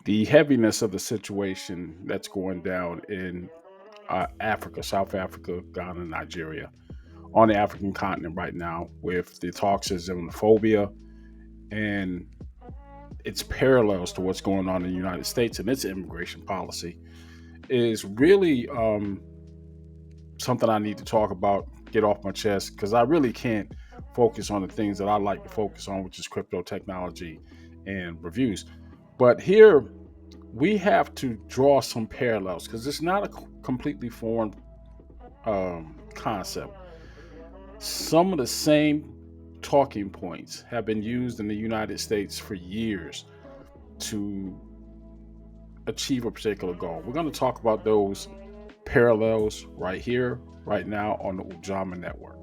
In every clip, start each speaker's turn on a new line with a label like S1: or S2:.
S1: The heaviness of the situation that's going down in Africa, South Africa, Ghana, Nigeria, on the African continent right now, with the talks of xenophobia and its parallels to what's going on in the United States and its immigration policy, is really something I need to talk about, get off my chest, because I really can't focus on the things that I like to focus on, which is crypto technology and reviews. But here we have to draw some parallels because it's not a completely foreign concept. Some of the same talking points have been used in the United States for years to achieve a particular goal. We're going to talk about those parallels right here, right now on the Ujamaa network.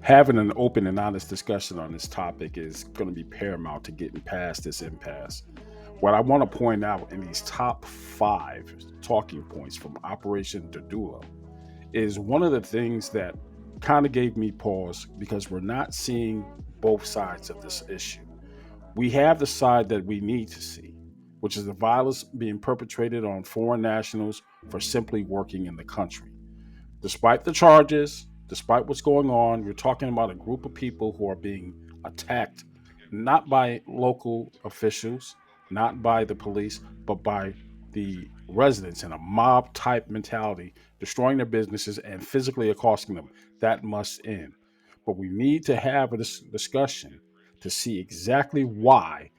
S1: Having an open and honest discussion on this topic is going to be paramount to getting past this impasse. What I want to point out in these top five talking points from Operation Dudula is one of the things that kind of gave me pause because we're not seeing both sides of this issue. We have the side that we need to see, which is the violence being perpetrated on foreign nationals for simply working in the country. Despite the charges, despite what's going on, you're talking about a group of people who are being attacked not by local officials, not by the police, but by the residents in a mob type mentality, destroying their businesses and physically accosting them. That must end. But we need to have a discussion to see exactly why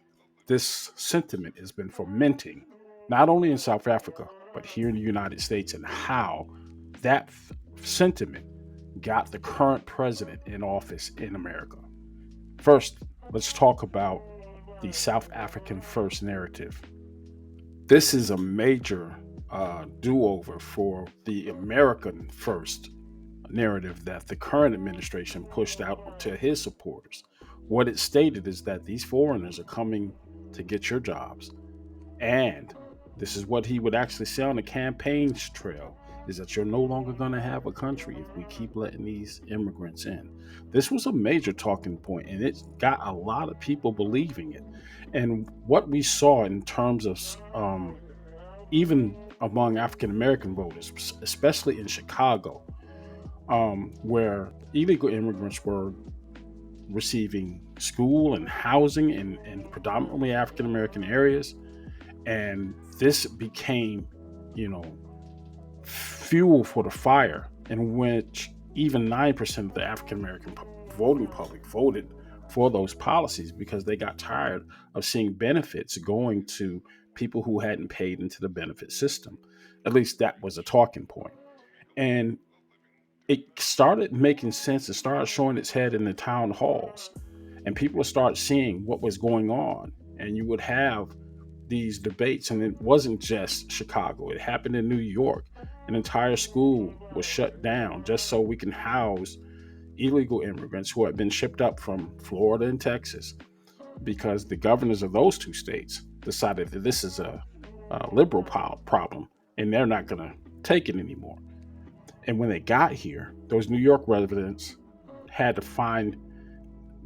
S1: this sentiment has been fermenting, not only in South Africa, but here in the United States, and how that sentiment got the current president in office in America. First, let's talk about the South African first narrative. This is a major do over for the American first narrative that the current administration pushed out to his supporters. What it stated is that these foreigners are coming to get your jobs. And this is what he would actually say on the campaign trail is that you're no longer going to have a country if we keep letting these immigrants in. This was a major talking point and it got a lot of people believing it. And what we saw in terms of even among African American voters, especially in Chicago, where illegal immigrants were receiving school and housing in predominantly African American areas, and this became, you know, fuel for the fire in which even 9% of the African American voting public voted for those policies because they got tired of seeing benefits going to people who hadn't paid into the benefit system. At least that was a talking point. And it started making sense. It started showing its head in the town halls, and people would start seeing what was going on. And you would have these debates, and it wasn't just Chicago. It happened in New York. An entire school was shut down just so we can house illegal immigrants who had been shipped up from Florida and Texas because the governors of those two states decided that this is a liberal problem and they're not going to take it anymore. And when they got here, those New York residents had to find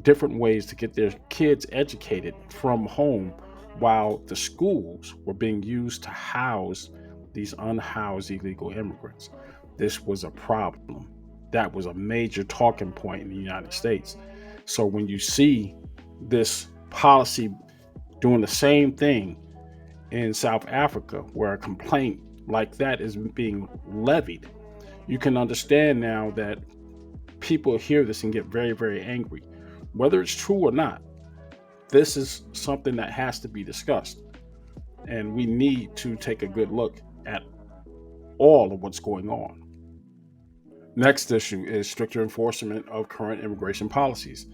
S1: different ways to get their kids educated from home while the schools were being used to house these unhoused illegal immigrants. This was a problem. That was a major talking point in the United States. So when you see this policy doing the same thing in South Africa, where a complaint like that is being levied, you can understand now that people hear this and get very, very angry. Whether it's true or not, this is something that has to be discussed. And we need to take a good look at all of what's going on. Next issue is stricter enforcement of current immigration policies.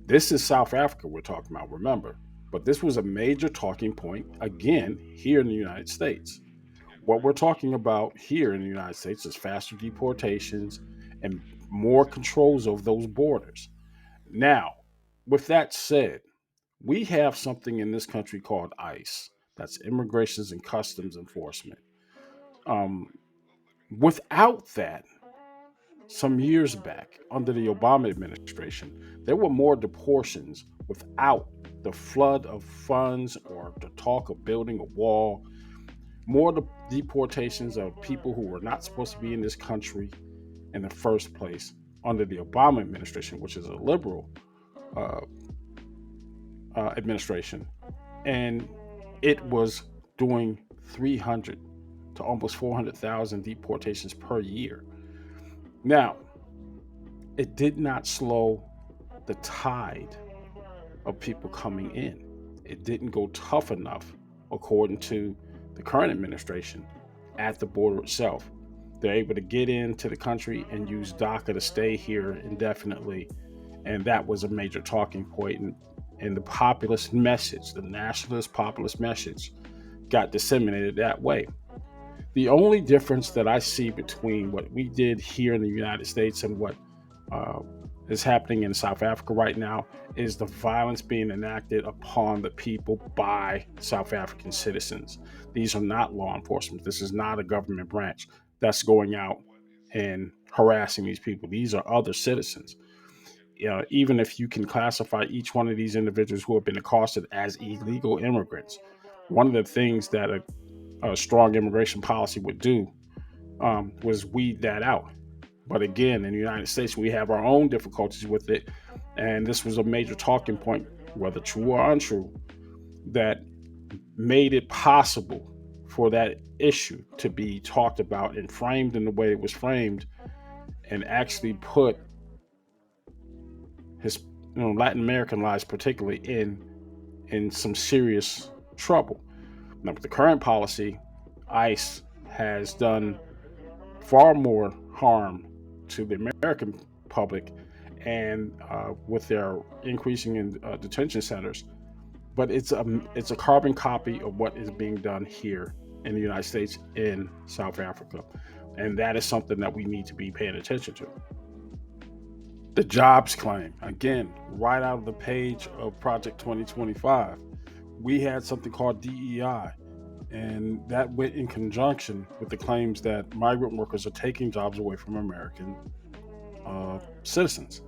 S1: This is South Africa we're talking about, remember. But this was a major talking point, again, here in the United States. What we're talking about here in the United States is faster deportations and more controls of those borders. Now, with that said, we have something in this country called ICE. That's Immigrations and Customs Enforcement. Um, Without that, some years back under the Obama administration, there were more deportations without the flood of funds or the talk of building a wall, more the deportations of people who were not supposed to be in this country in the first place under the Obama administration, which is a liberal uh, administration. And it was doing 300 to almost 400,000 deportations per year. Now, it did not slow the tide of people coming in. It didn't go tough enough, according to the current administration, at the border itself. They're able to get into the country and use DACA to stay here indefinitely. And that was a major talking point. And the populist message, the nationalist populist message, got disseminated that way. The only difference that I see between what we did here in the United States and what uh, is happening in South Africa right now is the violence being enacted upon the people by South African citizens. These are not law enforcement. This is not a government branch that's going out and harassing these people. These are other citizens. Even if you can classify each one of these individuals who have been accosted as illegal immigrants, one of the things that a strong immigration policy would do was weed that out. But again, in the United States, we have our own difficulties with it. And this was a major talking point, whether true or untrue, that made it possible for that issue to be talked about and framed in the way it was framed, and actually put his Latin American lives particularly in some serious trouble. Now, with the current policy, ICE has done far more harm to the American public, and with their increasing in detention centers. But it's a carbon copy of what is being done here in the United States in South Africa, and that is something that we need to be paying attention to. The jobs claim, again, right out of the page of Project 2025, we had something called DEI, and that went in conjunction with the claims that migrant workers are taking jobs away from American citizens.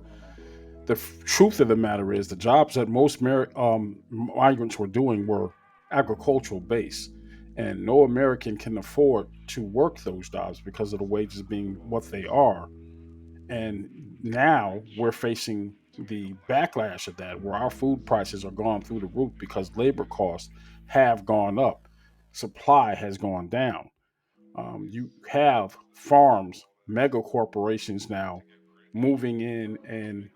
S1: The truth of the matter is, the jobs that most migrants were doing were agricultural based, and no American can afford to work those jobs because of the wages being what they are. And now we're facing the backlash of that, where our food prices are gone through the roof because labor costs have gone up, supply has gone down. You have farms, mega corporations now moving in and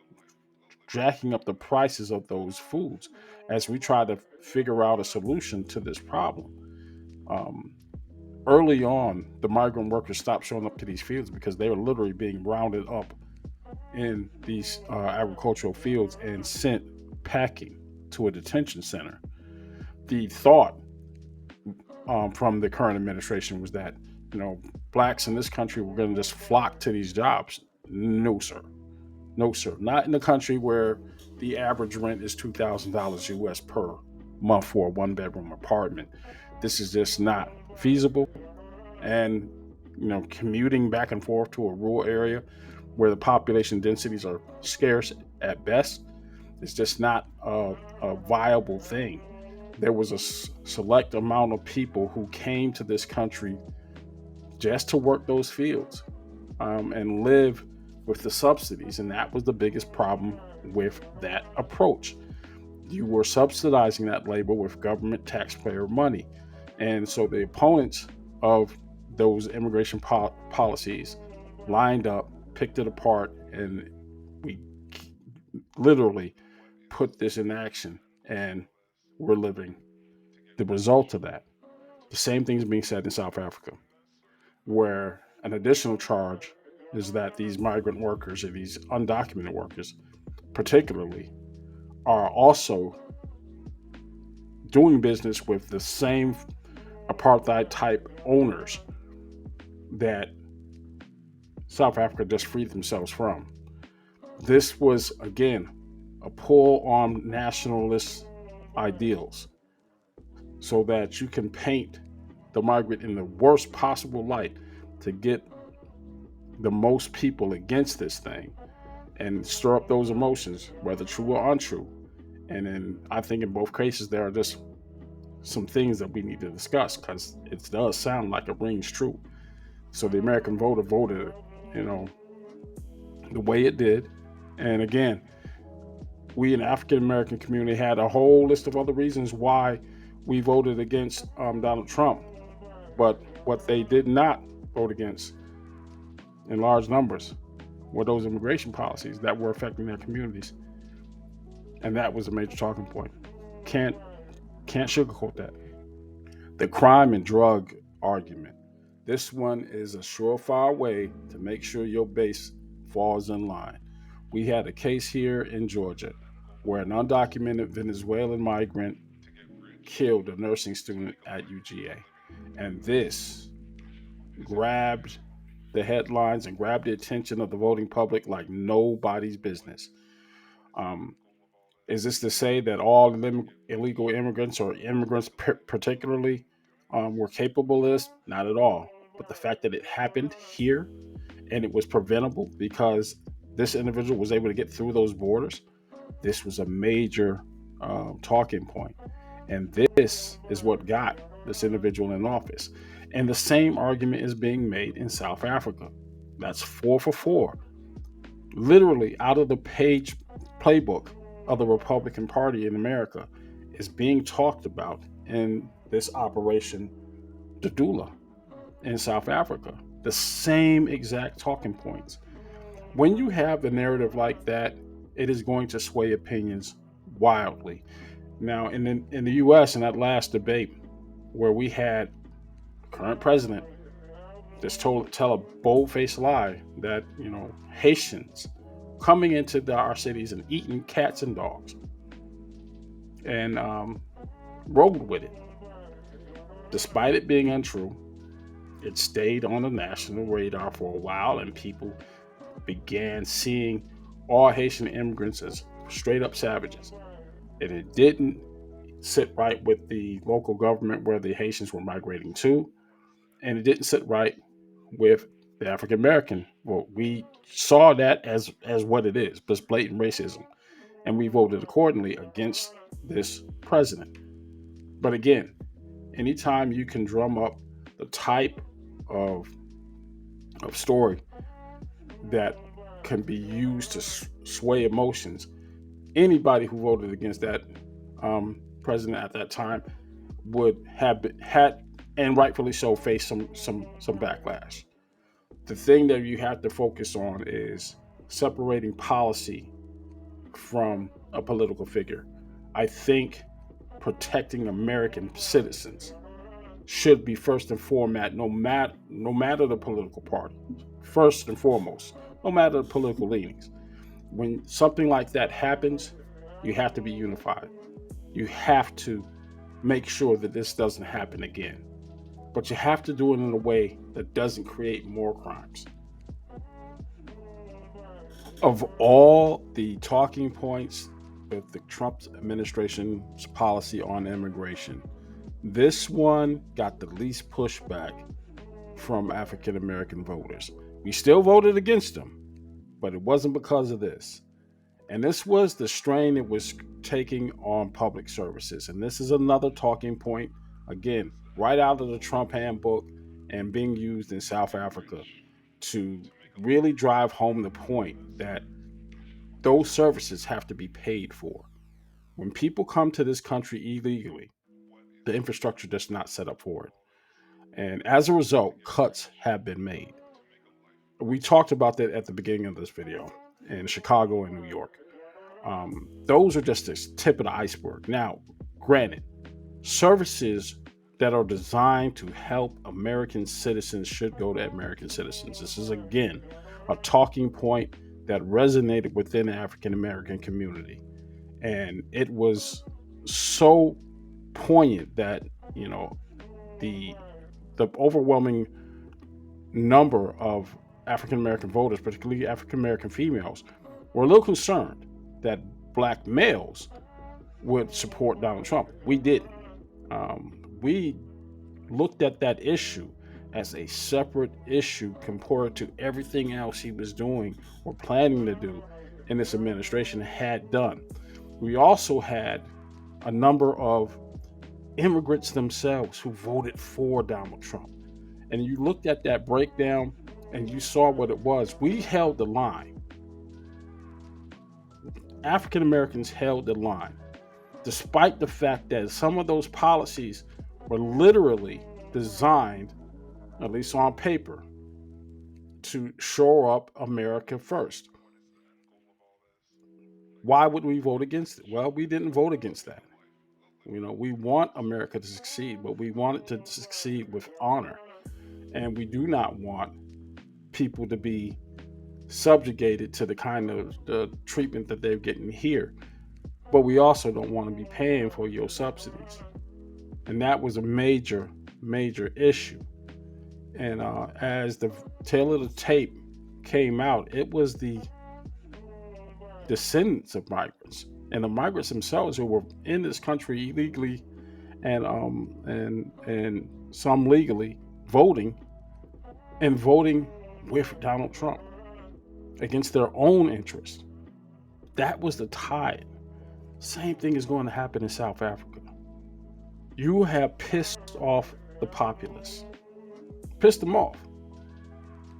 S1: jacking up the prices of those foods as we try to figure out a solution to this problem. Um, Early on, the migrant workers stopped showing up to these fields because they were literally being rounded up in these agricultural fields and sent packing to a detention center. The thought from the current administration was that, blacks in this country were going to just flock to these jobs. No, sir. No, sir. Not in a country where the average rent is $2,000 US per month for a one-bedroom apartment. This is just not feasible. And, commuting back and forth to a rural area where the population densities are scarce at best is just not a viable thing. There was a select amount of people who came to this country just to work those fields and live with the subsidies. And that was the biggest problem with that approach. You were subsidizing that labor with government taxpayer money. And so the opponents of those immigration policies lined up, picked it apart, and we literally put this in action. And we're living the result of that. The same thing is being said in South Africa, where an additional charge is that these migrant workers, or these undocumented workers particularly, are also doing business with the same apartheid type owners that South Africa just freed themselves from. This was, again, a pull on nationalist ideals so that you can paint the migrant in the worst possible light to get the most people against this thing and stir up those emotions, whether true or untrue. And then I think in both cases there are just some things that we need to discuss because it does sound like it rings true. So the American voter voted, you know, the way it did. And again, we in the African American community had a whole list of other reasons why we voted against Donald Trump. But what they did not vote against in large numbers were those immigration policies that were affecting their communities. And that was a major talking point. Can't can't sugarcoat that. The crime and drug argument. This one is a surefire way to make sure your base falls in line. We had a case here in Georgia where an undocumented Venezuelan migrant killed a nursing student at UGA. And this grabbed the headlines and grabbed the attention of the voting public like nobody's business. Um, is this to say that all illegal immigrants or immigrants particularly were capable of this? Not at all. But the fact that it happened here and it was preventable because this individual was able to get through those borders, this was a major talking point. And this is what got this individual in office. And the same argument is being made in South Africa. That's 4 for 4. Literally out of the page playbook of the Republican Party in America is being talked about in this operation Dudula in South Africa. The same exact talking points. When you have a narrative like that, it is going to sway opinions wildly. Now, in the U.S., in that last debate where we had current president just tell a bold-faced lie that Haitians coming into our cities and eating cats and dogs, and rolled with it, despite it being untrue. It stayed on the national radar for a while, and people began seeing all Haitian immigrants as straight up savages. And it didn't sit right with the local government where the Haitians were migrating to, and it didn't sit right with the African American. Well, we saw that as what it is, just blatant racism, and we voted accordingly against this president. But again, anytime you can drum up the type of story that can be used to sway emotions, anybody who voted against that president at that time would have had, and rightfully so, face some backlash. The thing that you have to focus on is separating policy from a political figure. I think protecting American citizens should be first and foremost, no matter the political party. First and foremost, no matter the political leanings. When something like that happens, you have to be unified. You have to make sure that this doesn't happen again. But you have to do it in a way that doesn't create more crimes. Of all the talking points with the Trump administration's policy on immigration, this one got the least pushback from African American voters. We still voted against them, but it wasn't because of this. And this was the strain it was taking on public services. And this is another talking point, again, right out of the Trump handbook and being used in South Africa to really drive home the point that those services have to be paid for. When people come to this country illegally, the infrastructure does not set up for it. And as a result, cuts have been made. We talked about that at the beginning of this video in Chicago and New York. Those are just the tip of the iceberg. Now, granted, services that are designed to help American citizens should go to American citizens. This is, again, a talking point that resonated within the African American community. And it was so poignant that, the overwhelming number of African American voters, particularly African American females, were a little concerned that black males would support Donald Trump. We didn't. We looked at that issue as a separate issue compared to everything else he was doing or planning to do in this administration had done. We also had a number of immigrants themselves who voted for Donald Trump. And you looked at that breakdown and you saw what it was. We held the line. African Americans held the line, despite the fact that some of those policies were literally designed, at least on paper, to shore up America first. Why would we vote against it? Well, we didn't vote against that. We want America to succeed, but we want it to succeed with honor. And we do not want people to be subjugated to the kind of the treatment that they're getting here. But we also don't want to be paying for your subsidies. And that was a major, major issue. And as the tail of the tape came out, it was the descendants of migrants and the migrants themselves who were in this country illegally and some legally voting and voting with Donald Trump against their own interests. That was the tide. Same thing is going to happen in South Africa. You have pissed off the populace, pissed them off.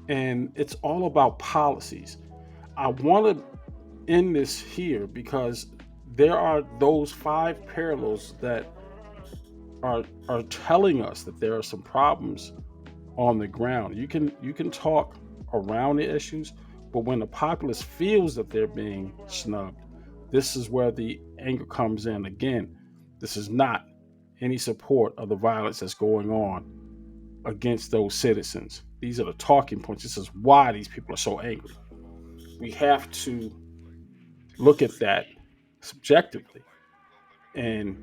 S1: And it's all about policies. I want to end this here because there are those five parallels that are telling us that there are some problems on the ground. You can talk around the issues, but when the populace feels that they're being snubbed, this is where the anger comes in. Again, this is not any support of the violence that's going on against those citizens. These are the talking points. This is why these people are so angry. We have to look at that subjectively and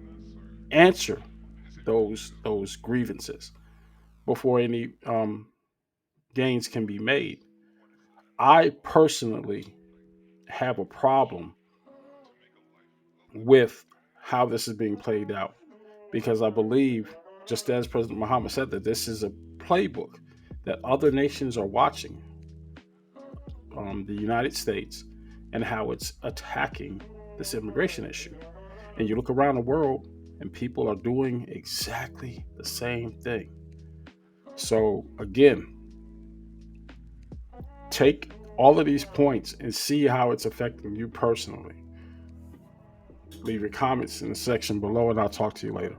S1: answer those grievances before any gains can be made. I personally have a problem with how this is being played out because I believe, just as President Muhammad said, that this is a playbook that other nations are watching the United States and how it's attacking this immigration issue. And you look around the world and people are doing exactly the same thing. So, again, take all of these points and see how it's affecting you personally. Leave your comments in the section below, and I'll talk to you later.